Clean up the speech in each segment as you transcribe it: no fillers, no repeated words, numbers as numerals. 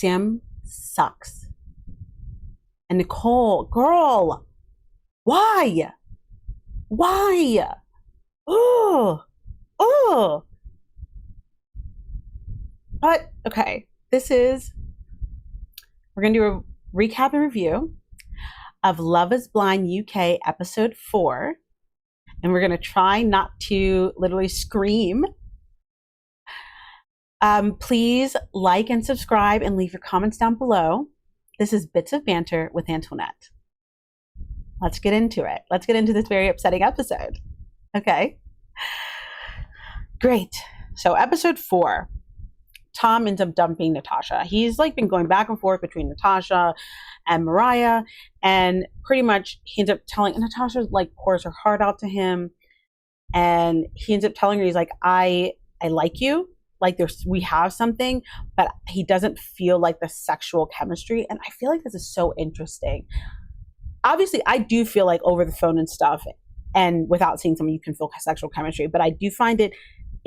Sam sucks. And Nicole, girl, why? Why? Oh, oh. But okay, we're going to do a recap and review of Love is Blind UK episode 4. And we're going to try not to literally scream. Please like and subscribe and leave your comments down below. This is Bits of Banter with Antoinette. Let's get into it. Let's get into this very upsetting episode. Okay. Great. So episode 4, Tom ends up dumping Natasha. He's like been going back and forth between Natasha and Mariah, and pretty much he ends up telling, and Natasha like pours her heart out to him, and he ends up telling her, he's like, I like you, like we have something, but he doesn't feel like the sexual chemistry. And I feel like this is so interesting. Obviously, I do feel like over the phone and stuff, and without seeing someone, you can feel sexual chemistry. But I do find it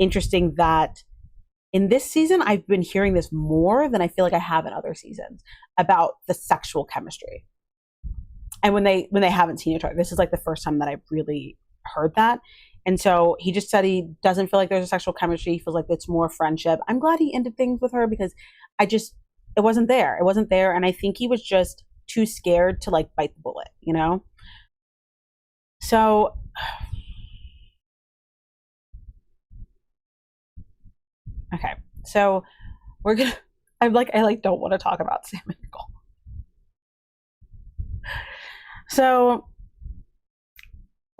interesting that in this season, I've been hearing this more than I feel like I have in other seasons about the sexual chemistry. And when they haven't seen each other, this is like the first time that I've really heard that. And so he just said he doesn't feel like there's a sexual chemistry. He feels like it's more friendship. I'm glad he ended things with her because it wasn't there. It wasn't there. And I think he was just too scared to like bite the bullet, you know? So okay. So we're gonna I don't want to talk about Sam and Nicole. So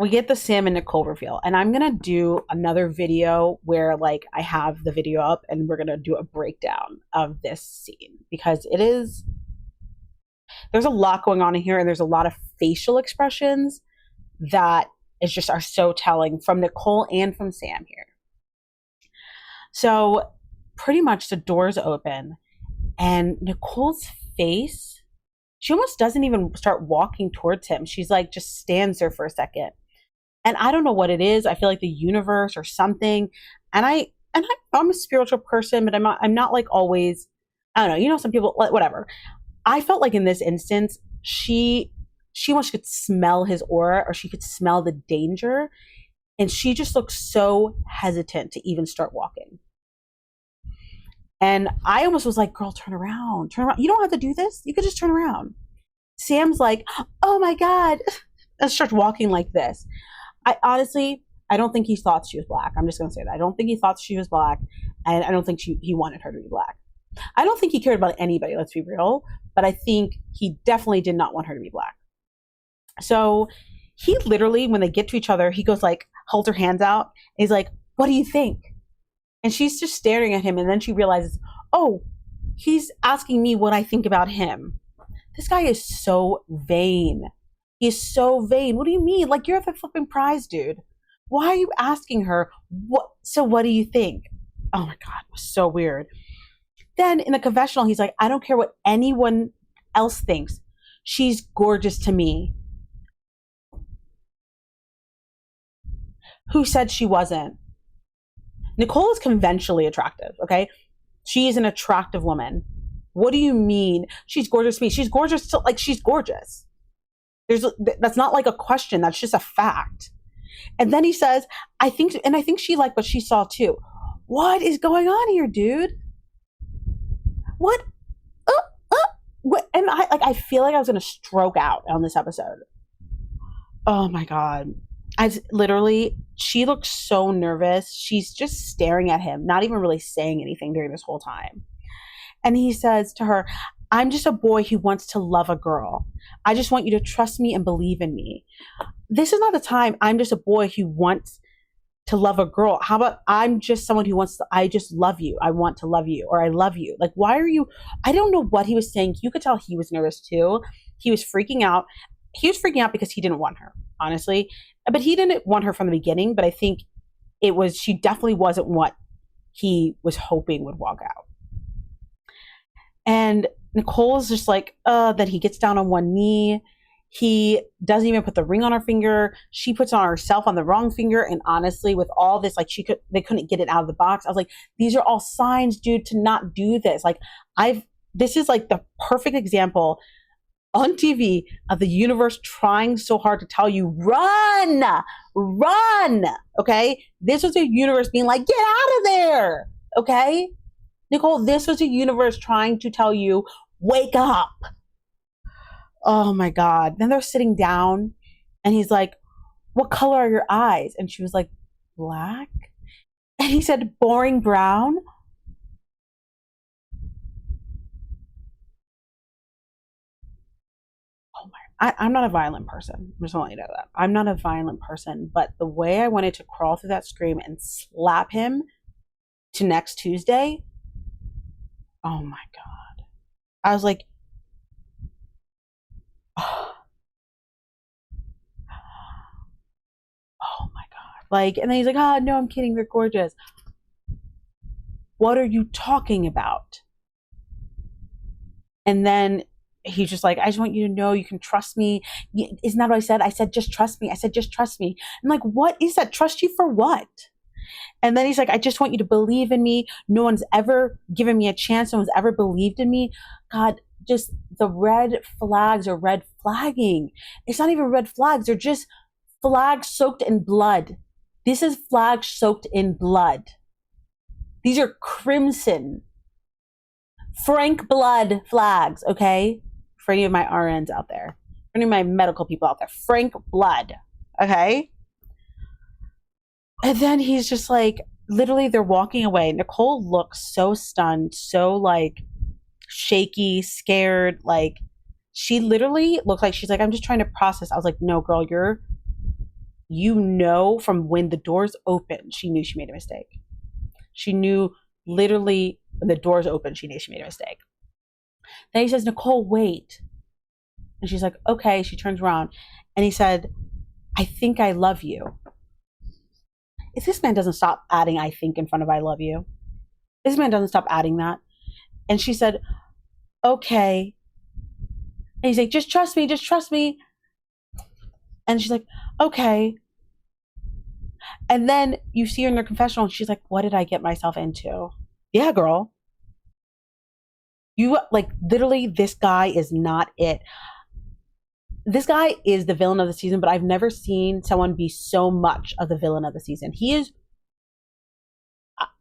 we get the Sam and Nicole reveal, and I'm gonna do another video where like I have the video up and we're gonna do a breakdown of this scene because there's a lot going on in here, and there's a lot of facial expressions that are so telling from Nicole and from Sam here. So pretty much the doors open, and Nicole's face, she almost doesn't even start walking towards him. She's like just stands there for a second. And I don't know what it is. I feel like the universe or something. And I'm a spiritual person, but I'm not like always, I don't know, you know, some people, whatever. I felt like in this instance, she almost could smell his aura, or she could smell the danger. And she just looked so hesitant to even start walking. And I almost was like, girl, turn around. You don't have to do this. You could just turn around. Sam's like, oh my God. And starts walking like this. I don't think he thought she was black. I'm just going to say that. I don't think he thought she was black. And I don't think he wanted her to be black. I don't think he cared about anybody, let's be real. But I think he definitely did not want her to be black. So he literally, when they get to each other, he goes like, holds her hands out. And he's like, what do you think? And she's just staring at him. And then she realizes, oh, he's asking me what I think about him. This guy is so vain. He's so vain. What do you mean? Like, you're the flipping prize, dude. Why are you asking her? What do you think? Oh my God, it was so weird. Then in the confessional, he's like, I don't care what anyone else thinks. She's gorgeous to me. Who said she wasn't? Nicole is conventionally attractive, okay? She is an attractive woman. What do you mean? She's gorgeous to me. She's gorgeous to, like, she's gorgeous. That's not like a question. That's just a fact. And then he says, I think she liked what she saw too. What is going on here, dude? What? What? And I feel like I was going to stroke out on this episode. Oh my God. She looks so nervous. She's just staring at him, not even really saying anything during this whole time. And he says to her, I'm just a boy who wants to love a girl. I just want you to trust me and believe in me. This is not the time. I'm just a boy who wants to love a girl. How about I'm just someone who I just love you. I want to love you, or I love you. Like, why are you, I don't know what he was saying. You could tell he was nervous too. He was freaking out. He was freaking out because he didn't want her, honestly. But he didn't want her from the beginning, but I think she definitely wasn't what he was hoping would walk out. And Nicole is just like, then he gets down on one knee. He doesn't even put the ring on her finger. She puts on herself on the wrong finger. And honestly, with all this, like they couldn't get it out of the box. I was like, these are all signs, dude, to not do this. Like, I've this is like the perfect example on TV of the universe trying so hard to tell you, run, run. Okay. This was the universe being like, get out of there. Okay. Nicole, this was the universe trying to tell you, wake up. Oh my God. Then they're sitting down and he's like, what color are your eyes? And she was like, black. And he said, boring brown. Oh my, I'm not a violent person. I'm just want you to know that. I'm not a violent person, but the way I wanted to crawl through that screen and slap him to next Tuesday, oh my God. I was like, oh, oh my God. Like, and then he's like, oh, no, I'm kidding. They're gorgeous. What are you talking about? And then he's just like, I just want you to know you can trust me. Isn't that what I said? I said, just trust me. I said, just trust me. I'm like, what is that? Trust you for what? And then he's like, I just want you to believe in me. No one's ever given me a chance. No one's ever believed in me. God, just the red flags are red flagging. It's not even red flags. They're just flags soaked in blood. This is flags soaked in blood. These are crimson, Frank blood flags, okay? For any of my RNs out there, for any of my medical people out there, Frank blood, okay? And then he's just like, literally, they're walking away. Nicole looks so stunned, so like shaky, scared. Like, she literally looked like she's like, I'm just trying to process. I was like, no, girl, you know, from when the doors opened, she knew she made a mistake. She knew literally when the doors opened, she knew she made a mistake. Then he says, Nicole, wait. And she's like, okay. She turns around and he said, I think I love you. If this man doesn't stop adding I think in front of I love you, this man doesn't stop adding that. And she said, okay. And he's like, just trust me, just trust me. And she's like, okay. And then you see her in her confessional and she's like, what did I get myself into? Yeah, girl. You like literally, this guy is not it. This guy is the villain of the season, but I've never seen someone be so much of the villain of the season.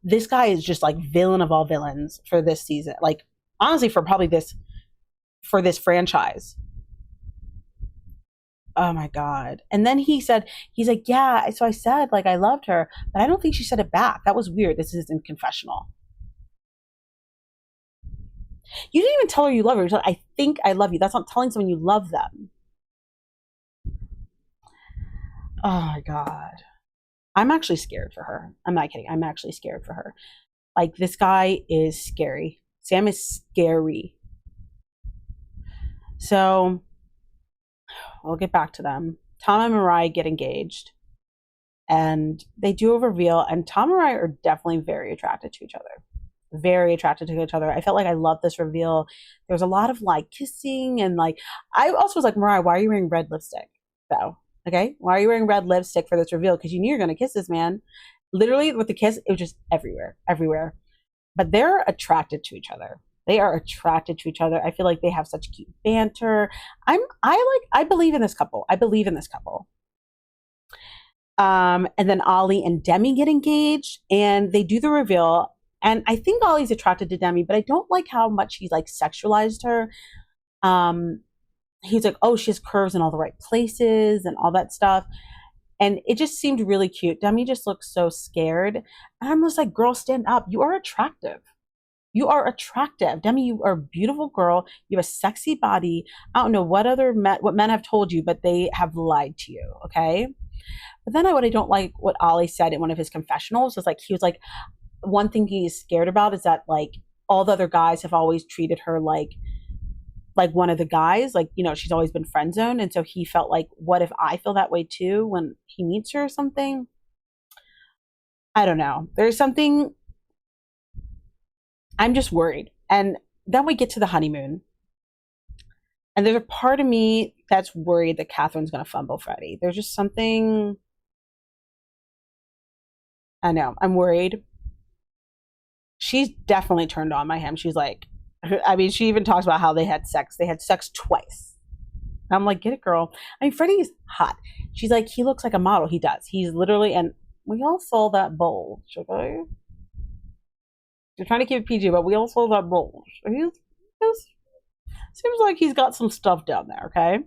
This guy is just like villain of all villains for this season. Like, honestly, for this franchise. Oh my God. And then he's like, yeah, so I said, like, I loved her, but I don't think she said it back. That was weird. This is in confessional. You didn't even tell her you love her. You said, I think I love you. That's not telling someone you love them. Oh my God. I'm actually scared for her. I'm not kidding. I'm actually scared for her. Like, this guy is scary. Sam is scary. So we'll get back to them. Tom and Mariah get engaged. And they do a reveal. And Tom and Mariah are definitely very attracted to each other. Very attracted to each other. I felt like I loved this reveal. There was a lot of like kissing and like, I also was like, Mariah, why are you wearing red lipstick? Though, okay, why are you wearing red lipstick for this reveal? Because you knew you're gonna kiss this man. Literally with the kiss, it was just everywhere, everywhere. But they're attracted to each other. They are attracted to each other. I feel like they have such cute banter. I believe in this couple. I believe in this couple. And then Ollie and Demi get engaged, and they do the reveal. And I think Ollie's attracted to Demi, but I don't like how much he's like sexualized her. He's like, oh, she has curves in all the right places and all that stuff. And it just seemed really cute. Demi just looks so scared. And I'm just like, girl, stand up. You are attractive. You are attractive. Demi, you are a beautiful girl. You have a sexy body. I don't know what men have told you, but they have lied to you. Okay. But then what I don't like what Ollie said in one of his confessionals was like, he was like, one thing he's scared about is that like all the other guys have always treated her like one of the guys, like, you know, she's always been friend zoned. And so he felt like, what if I feel that way too when he meets her or something? I don't know. There's something, I'm just worried. And then we get to the honeymoon. And there's a part of me that's worried that Catherine's going to fumble Freddie. There's just something, I know, I'm worried. She's definitely turned on by him. She's like, I mean, she even talks about how they had sex. They had sex twice. I'm like, get it, girl. I mean, Freddie's hot. She's like, he looks like a model. He does. He's literally, and we all saw that bulge, okay? You're trying to keep it PG, but we all saw that bulge. He's seems like he's got some stuff down there, okay?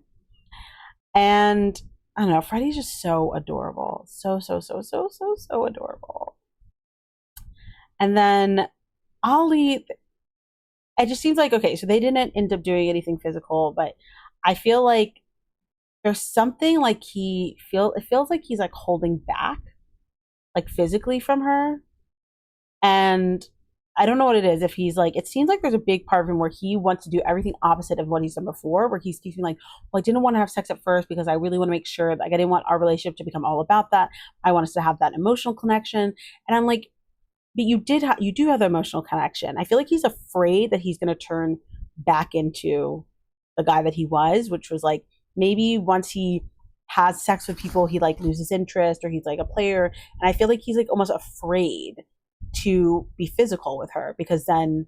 And I don't know, Freddie's just so adorable. So adorable. And then Ollie, it just seems like, okay, so they didn't end up doing anything physical, but I feel like there's something like it feels like he's like holding back, like physically from her. And I don't know what it is. If he's like, it seems like there's a big part of him where he wants to do everything opposite of what he's done before, where he's keeping like, well, I didn't want to have sex at first because I really want to make sure, like, I didn't want our relationship to become all about that. I want us to have that emotional connection. And I'm like, but you do have the emotional connection. I feel like he's afraid that he's going to turn back into the guy that he was, which was like, maybe once he has sex with people, he like loses interest or he's like a player. And I feel like he's like almost afraid to be physical with her because then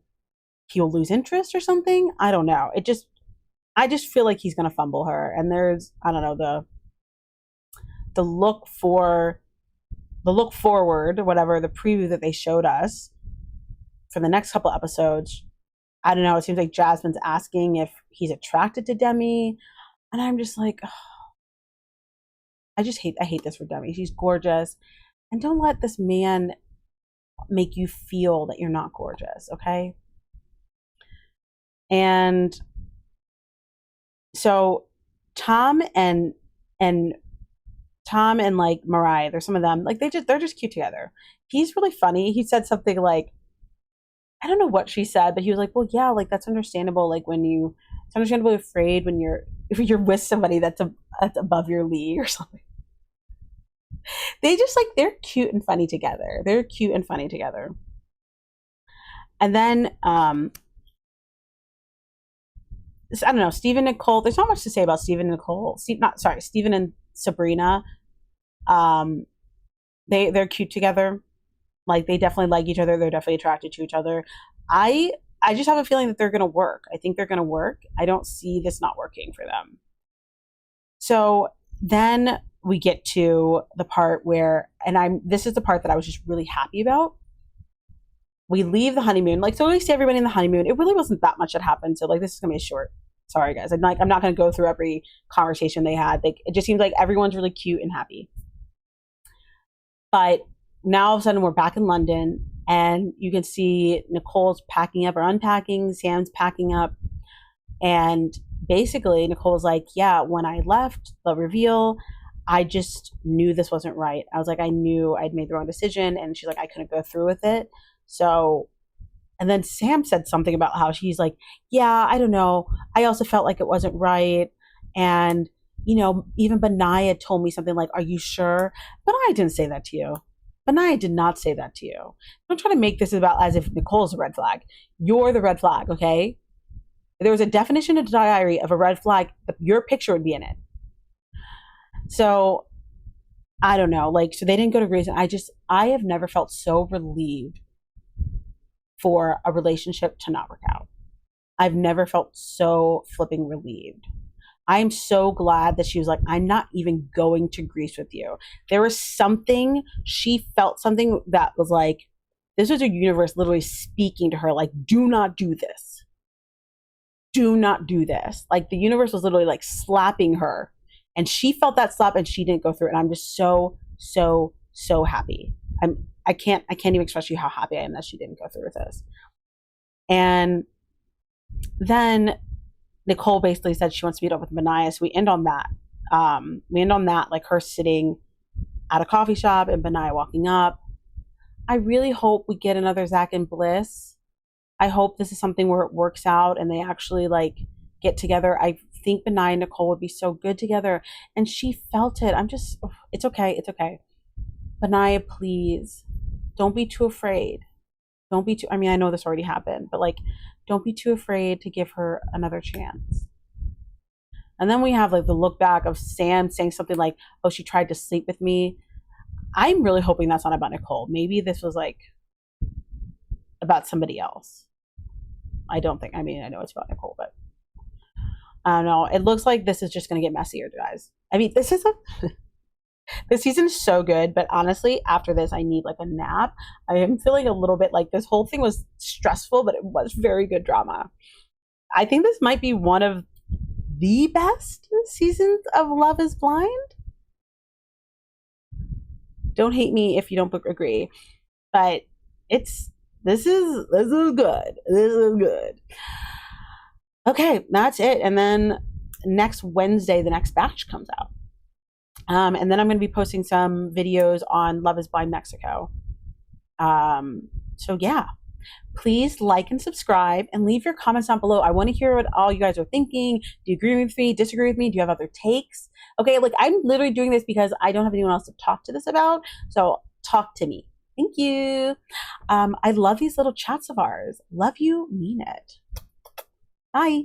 he'll lose interest or something. I don't know. I just feel like he's gonna fumble her. And there's, I don't know, the look forward, whatever, the preview that they showed us for the next couple episodes. I don't know. It seems like Jasmine's asking if he's attracted to Demi, and I'm just like, oh, I hate this for Demi. She's gorgeous, and don't let this man make you feel that you're not gorgeous, okay? And so Tom and like Mariah, there's some of them, like they're just cute together. He's really funny. He said something like, I don't know what she said, but he was like, well, yeah, like that's understandable. Like it's understandably afraid when if you're with somebody that's above your league or something. They just like, they're cute and funny together. They're cute and funny together. And then, I don't know, Stephen and Nicole, there's not much to say about Stephen and Nicole. Stephen and Sabrina. They're cute together. Like they definitely like each other. They're definitely attracted to each other. I just have a feeling that they're going to work. I think they're going to work. I don't see this not working for them. So then we get to the part where, this is the part that I was just really happy about. We leave the honeymoon. Like, so we see everybody in the honeymoon. It really wasn't that much that happened. So like, this is going to be a short. Sorry guys. I'm not going to go through every conversation they had. Like, it just seems like everyone's really cute and happy. But now all of a sudden we're back in London and you can see Nicole's packing up or unpacking. Sam's packing up. And basically Nicole's like, yeah, when I left the reveal, I just knew this wasn't right. I was like, I knew I'd made the wrong decision. And she's like, I couldn't go through with it. So, and then Sam said something about how she's like, yeah, I don't know. I also felt like it wasn't right. And, you know, even Benaya told me something like, are you sure? But I didn't say that to you. Benaya did not say that to you. Don't try to make this about as if Nicole's a red flag. You're the red flag, okay? If there was a definition in the diary of a red flag, your picture would be in it. So, I don't know. Like, so they didn't go to Greece. And I have never felt so relieved for a relationship to not work out. I've never felt so flipping relieved. I'm so glad that she was like, I'm not even going to Greece with you. There was something, she felt something that was like, this was her universe literally speaking to her, like, do not do this. Do not do this. Like, the universe was literally like slapping her. And she felt that slap and she didn't go through it. And I'm just so happy. I can't even express to you how happy I am that she didn't go through with this. And then Nicole basically said she wants to meet up with Benaya. So we end on that. Like her sitting at a coffee shop and Benaya walking up. I really hope we get another Zach and Bliss. I hope this is something where it works out and they actually like get together. I think Benaya and Nicole would be so good together. And she felt it. It's okay. It's okay. Benaya, please don't be too afraid. I mean, I know this already happened, but like, don't be too afraid to give her another chance. And then we have like the look back of Sam saying something like, oh, she tried to sleep with me. I'm really hoping that's not about Nicole. Maybe this was like about somebody else. I don't think. I mean, I know it's about Nicole, but I don't know. It looks like this is just going to get messier, guys. I mean, this is a this season is so good, but honestly, after this, I need like a nap. I am feeling a little bit like this whole thing was stressful, but it was very good drama. I think this might be one of the best seasons of Love is Blind. Don't hate me if you don't agree, but it's this is good. This is good. Okay, that's it. And then next Wednesday, the next batch comes out. And then I'm going to be posting some videos on Love is Blind Mexico. So yeah, please like and subscribe and leave your comments down below. I want to hear what all you guys are thinking. Do you agree with me? Disagree with me? Do you have other takes? Okay, like I'm literally doing this because I don't have anyone else to talk to this about. So talk to me. Thank you. I love these little chats of ours. Love you, mean it. Bye.